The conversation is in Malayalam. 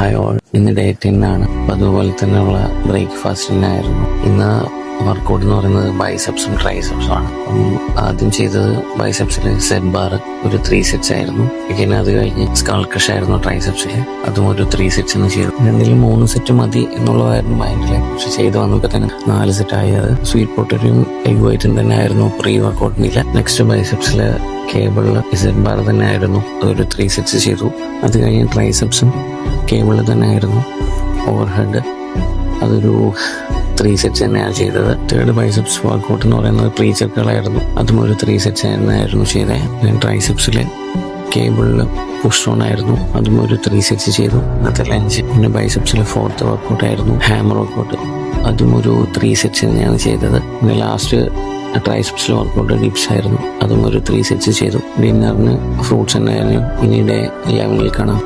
ഹായ് ഓൾ, ഇന്ന് ഡേ 10 ആണ്. അതുപോലെ തന്നെയുള്ള ബ്രേക്ക്ഫാസ്റ്റിനായിരുന്നു. ഇന്ന് വർക്കൗട്ട് എന്ന് പറയുന്നത് ബൈസെപ്സും ട്രൈസെപ്സും ആണ്. ആദ്യം ചെയ്തത് ബൈസെപ്സിൽ സെറ്റ് ബാർ ഒരു 3 സെറ്റ്സ് ആയിരുന്നു. പിന്നെ അത് കഴിഞ്ഞ് സ്കാൾ ക്രഷ് ആയിരുന്നു ട്രൈസെപ്സിൽ, അതും ഒരു 3 സെറ്റ്സ് എന്ന് ചെയ്തു. രണ്ടിലും 3 സെറ്റ് മതി എന്നുള്ളതായിരുന്നു മൈൻഡില്. പക്ഷെ ചെയ്ത് വന്നപ്പോൾ തന്നെ 4 സെറ്റ് ആയത്. സ്വീറ്റ് പൊട്ടറ്റോയും എഗ് വൈറ്റും തന്നെ ആയിരുന്നു പ്രീ വർക്കൗട്ട് മീൽ. നെക്സ്റ്റ് ബൈസെപ്സില് കേബിളിൽ സെറ്റ് ബാർ തന്നെ ആയിരുന്നു, അതൊരു 3 സെറ്റ്സ് ചെയ്തു. അത് കഴിഞ്ഞ് ട്രൈസെപ്സും കേബിളിൽ തന്നെ ആയിരുന്നു. ഓവർ ഹെഡ് അതൊരു 3 സെറ്റ്സ് തന്നെയാണ് ചെയ്തത്. തേർഡ് ബൈസെപ്സ് വർക്കൗട്ട് എന്ന് പറയുന്നത് പ്രീ ചെക്കുകളായിരുന്നു, അതും ഒരു 3 സെറ്റ്സ് തന്നെയായിരുന്നു ചെയ്തത്. ഞാൻ ട്രൈസെപ്സിൽ കേബിളിൽ പുഷ് ഓൺ ആയിരുന്നു, അതും ഒരു 3 സെറ്റ്സ് ചെയ്തു. ഇന്നത്തെ ലഞ്ച്. പിന്നെ ബൈസെപ്സിൽ 4th വർക്കൗട്ട് ആയിരുന്നു ഹാമർ വർക്കൗട്ട്, അതും ഒരു 3 സെറ്റ്സ് തന്നെയാണ് ചെയ്തത്. പിന്നെ ലാസ്റ്റ് ട്രൈസെപ്സിൽ വർക്കൗട്ട് ഡിപ്സ് ആയിരുന്നു, അതും ഒരു 3 സെറ്റ്സ് ചെയ്തു. ഡിന്നറിന് ഫ്രൂട്ട്സ് തന്നെയായിരുന്നു. ഇനി ഡേ 11 കാണാം.